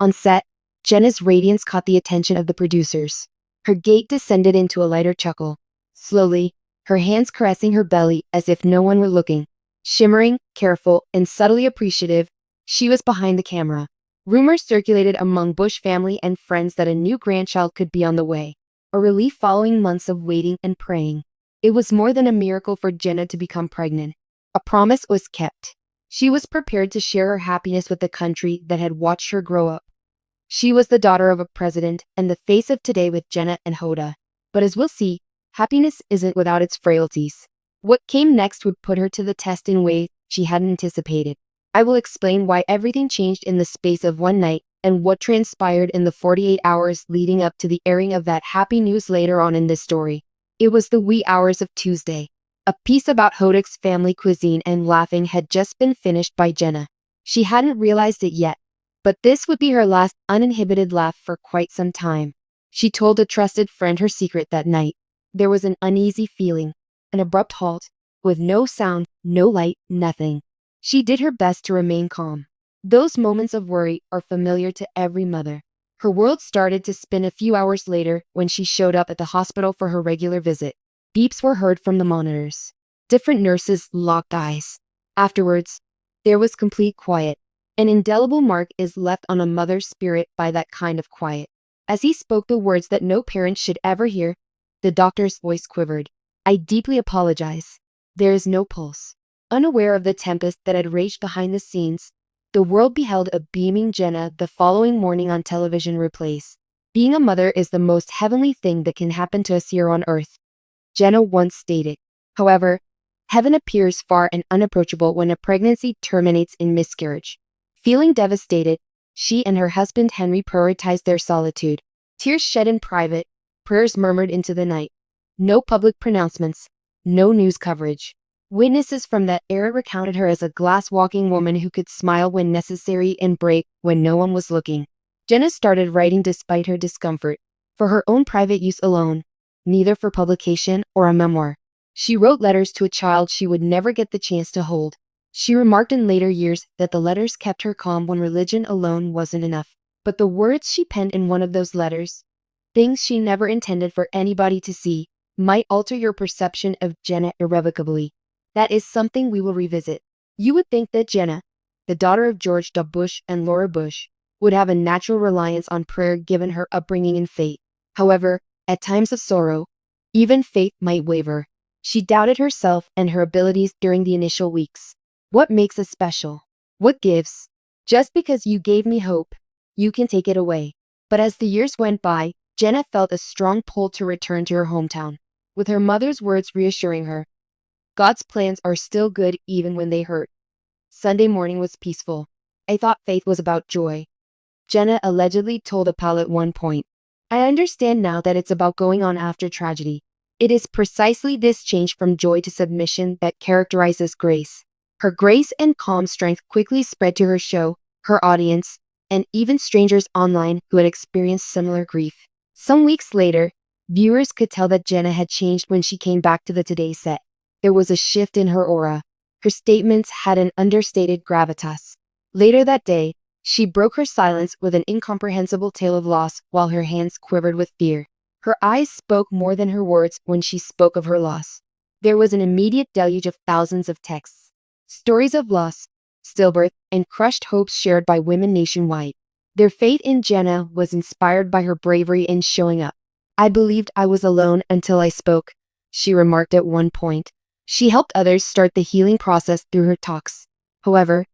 On set, Jenna's radiance caught the attention of the producers. Her gait descended into a lighter chuckle. Slowly, her hands caressing her belly as if no one were looking. Shimmering, careful, and subtly appreciative, she was behind the camera. Rumors circulated among Bush family and friends that a new grandchild could be on the way, a relief following months of waiting and praying. It was more than a miracle for Jenna to become pregnant. A promise was kept. She was prepared to share her happiness with the country that had watched her grow up. She was the daughter of a president and the face of today with Jenna and Hoda. But as we'll see, happiness isn't without its frailties. What came next would put her to the test in ways she hadn't anticipated. I will explain why everything changed in the space of one night and what transpired in the 48 hours leading up to the airing of that happy news later on in this story. It was the wee hours of Tuesday. A piece about Hodak's family cuisine and laughing had just been finished by Jenna. She hadn't realized it yet, but this would be her last uninhibited laugh for quite some time. She told a trusted friend her secret that night. There was an uneasy feeling, an abrupt halt, with no sound, no light, nothing. She did her best to remain calm. Those moments of worry are familiar to every mother. Her world started to spin a few hours later when she showed up at the hospital for her regular visit. Beeps were heard from the monitors. Different nurses locked eyes. Afterwards, there was complete quiet. An indelible mark is left on a mother's spirit by that kind of quiet. As he spoke the words that no parent should ever hear, the doctor's voice quivered. I deeply apologize. There is no pulse. Unaware of the tempest that had raged behind the scenes, the world beheld a beaming Jenna the following morning on television replays. Being a mother is the most heavenly thing that can happen to us here on earth, Jenna once stated. However, heaven appears far and unapproachable when a pregnancy terminates in miscarriage. Feeling devastated, she and her husband Henry prioritized their solitude. Tears shed in private, prayers murmured into the night. No public pronouncements, no news coverage. Witnesses from that era recounted her as a glass-walking woman who could smile when necessary and break when no one was looking. Jenna started writing despite her discomfort, for her own private use alone, neither for publication or a memoir. She wrote letters to a child she would never get the chance to hold. She remarked in later years that the letters kept her calm when religion alone wasn't enough. But the words she penned in one of those letters, things she never intended for anybody to see, might alter your perception of Jenna irrevocably. That is something we will revisit. You would think that Jenna, the daughter of George W. Bush and Laura Bush, would have a natural reliance on prayer given her upbringing and faith. However, at times of sorrow, even faith might waver. She doubted herself and her abilities during the initial weeks. What makes us special? What gives? Just because you gave me hope, you can take it away. But as the years went by, Jenna felt a strong pull to return to her hometown, with her mother's words reassuring her. God's plans are still good even when they hurt. Sunday morning was peaceful. I thought faith was about joy, Jenna allegedly told a pal at one point. I understand now that it's about going on after tragedy. It is precisely this change from joy to submission that characterizes Grace. Her grace and calm strength quickly spread to her show, her audience, and even strangers online who had experienced similar grief. Some weeks later, viewers could tell that Jenna had changed when she came back to the Today set. There was a shift in her aura. Her statements had an understated gravitas. Later that day, she broke her silence with an incomprehensible tale of loss while her hands quivered with fear. Her eyes spoke more than her words when she spoke of her loss. There was an immediate deluge of thousands of texts. Stories of loss, stillbirth, and crushed hopes shared by women nationwide. Their faith in Jenna was inspired by her bravery in showing up. I believed I was alone until I spoke, she remarked at one point. She helped others start the healing process through her talks. However,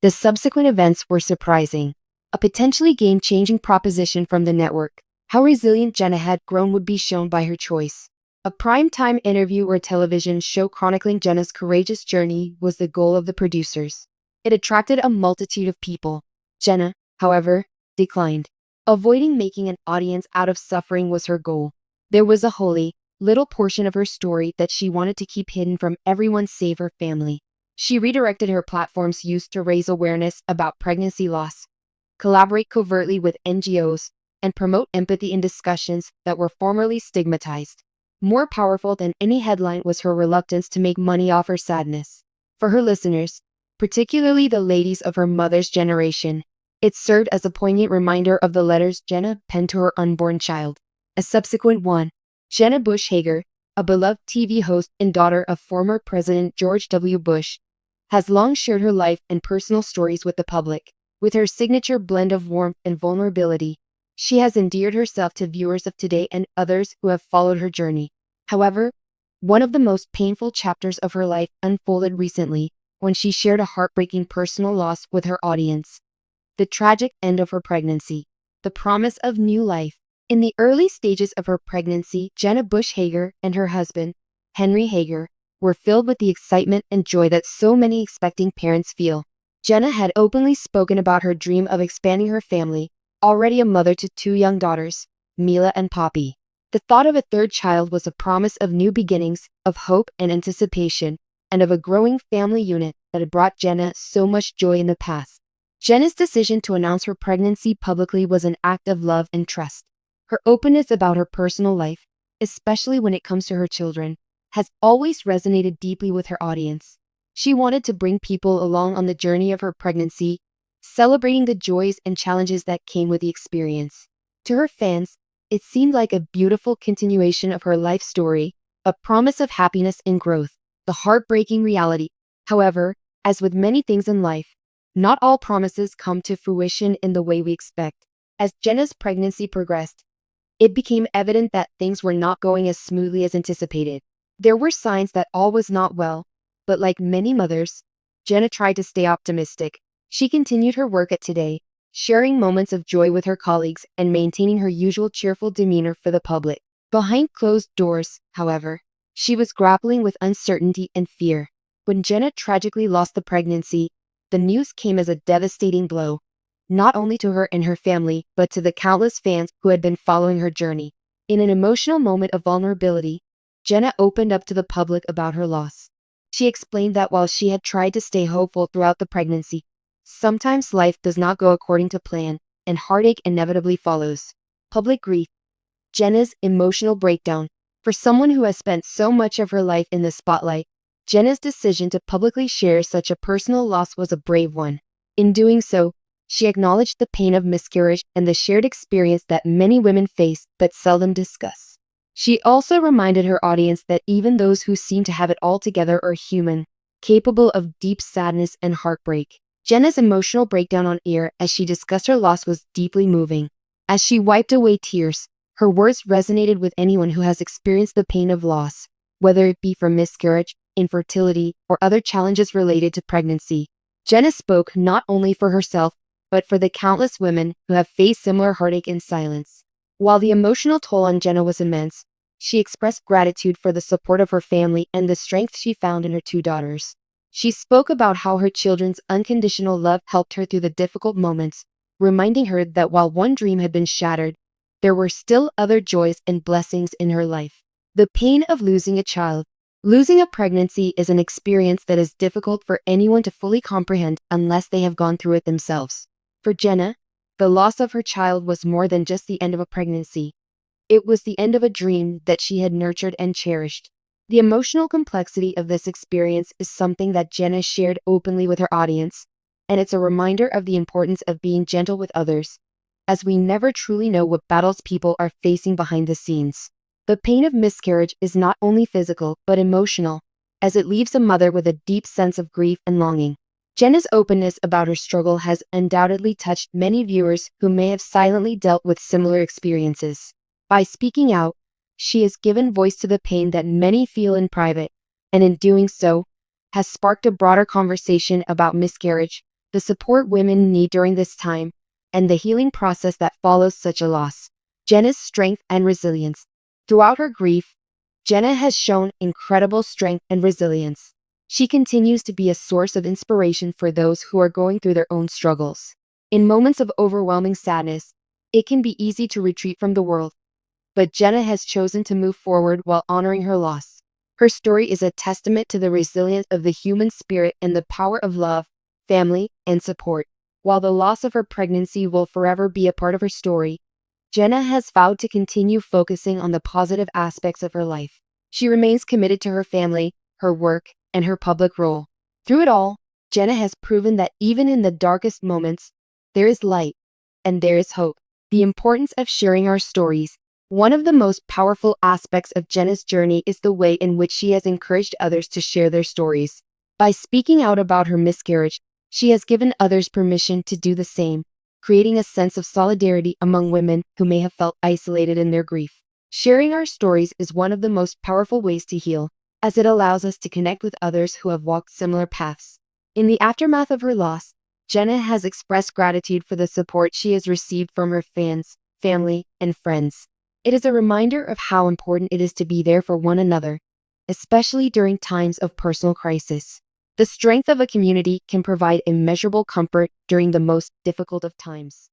the subsequent events were surprising. A potentially game-changing proposition from the network. How resilient Jenna had grown would be shown by her choice. A prime-time interview or television show chronicling Jenna's courageous journey was the goal of the producers. It attracted a multitude of people. Jenna, however, declined. Avoiding making an audience out of suffering was her goal. There was a holy, little portion of her story that she wanted to keep hidden from everyone save her family. She redirected her platform's use to raise awareness about pregnancy loss, collaborate covertly with NGOs, and promote empathy in discussions that were formerly stigmatized. More powerful than any headline was her reluctance to make money off her sadness. For her listeners, particularly the ladies of her mother's generation, It served as a poignant reminder of the letters Jenna penned to her unborn child. A subsequent one, Jenna Bush Hager, a beloved TV host and daughter of former President George W. Bush, has long shared her life and personal stories with the public. With her signature blend of warmth and vulnerability, she has endeared herself to viewers of today and others who have followed her journey. However, one of the most painful chapters of her life unfolded recently when she shared a heartbreaking personal loss with her audience. The tragic end of her pregnancy. The promise of new life. In the early stages of her pregnancy, Jenna Bush Hager and her husband, Henry Hager, were filled with the excitement and joy that so many expecting parents feel. Jenna had openly spoken about her dream of expanding her family, already a mother to two young daughters, Mila and Poppy. The thought of a third child was a promise of new beginnings, of hope and anticipation, and of a growing family unit that had brought Jenna so much joy in the past. Jenna's decision to announce her pregnancy publicly was an act of love and trust. Her openness about her personal life, especially when it comes to her children, has always resonated deeply with her audience. She wanted to bring people along on the journey of her pregnancy, celebrating the joys and challenges that came with the experience. To her fans, it seemed like a beautiful continuation of her life story, a promise of happiness and growth. The heartbreaking reality, however, as with many things in life, not all promises come to fruition in the way we expect. As Jenna's pregnancy progressed, it became evident that things were not going as smoothly as anticipated. There were signs that all was not well, but like many mothers, Jenna tried to stay optimistic. She continued her work at Today, sharing moments of joy with her colleagues and maintaining her usual cheerful demeanor for the public. Behind closed doors, however, she was grappling with uncertainty and fear. When Jenna tragically lost the pregnancy, the news came as a devastating blow, not only to her and her family, but to the countless fans who had been following her journey. In an emotional moment of vulnerability, Jenna opened up to the public about her loss. She explained that while she had tried to stay hopeful throughout the pregnancy, sometimes life does not go according to plan, and heartache inevitably follows. Public grief. Jenna's emotional breakdown. For someone who has spent so much of her life in the spotlight, Jenna's decision to publicly share such a personal loss was a brave one. In doing so, she acknowledged the pain of miscarriage and the shared experience that many women face but seldom discuss. She also reminded her audience that even those who seem to have it all together are human, capable of deep sadness and heartbreak. Jenna's emotional breakdown on air as she discussed her loss was deeply moving. As she wiped away tears, her words resonated with anyone who has experienced the pain of loss, whether it be from miscarriage, infertility, or other challenges related to pregnancy. Jenna spoke not only for herself, but for the countless women who have faced similar heartache in silence. While the emotional toll on Jenna was immense, she expressed gratitude for the support of her family and the strength she found in her two daughters. She spoke about how her children's unconditional love helped her through the difficult moments, reminding her that while one dream had been shattered, there were still other joys and blessings in her life. The pain of losing a child. Losing a pregnancy is an experience that is difficult for anyone to fully comprehend unless they have gone through it themselves. For Jenna, the loss of her child was more than just the end of a pregnancy. It was the end of a dream that she had nurtured and cherished. The emotional complexity of this experience is something that Jenna shared openly with her audience, and it's a reminder of the importance of being gentle with others, as we never truly know what battles people are facing behind the scenes. The pain of miscarriage is not only physical, but emotional, as it leaves a mother with a deep sense of grief and longing. Jenna's openness about her struggle has undoubtedly touched many viewers who may have silently dealt with similar experiences. By speaking out, she has given voice to the pain that many feel in private, and in doing so, has sparked a broader conversation about miscarriage, the support women need during this time, and the healing process that follows such a loss. Jenna's strength and resilience. Throughout her grief, Jenna has shown incredible strength and resilience. She continues to be a source of inspiration for those who are going through their own struggles. In moments of overwhelming sadness, it can be easy to retreat from the world, but Jenna has chosen to move forward while honoring her loss. Her story is a testament to the resilience of the human spirit and the power of love, family, and support. While the loss of her pregnancy will forever be a part of her story, Jenna has vowed to continue focusing on the positive aspects of her life. She remains committed to her family, her work, and her public role. Through it all, Jenna has proven that even in the darkest moments, there is light, and there is hope. The importance of sharing our stories. One of the most powerful aspects of Jenna's journey is the way in which she has encouraged others to share their stories. By speaking out about her miscarriage, she has given others permission to do the same, creating a sense of solidarity among women who may have felt isolated in their grief. Sharing our stories is one of the most powerful ways to heal, as it allows us to connect with others who have walked similar paths. In the aftermath of her loss, Jenna has expressed gratitude for the support she has received from her fans, family, and friends. It is a reminder of how important it is to be there for one another, especially during times of personal crisis. The strength of a community can provide immeasurable comfort during the most difficult of times.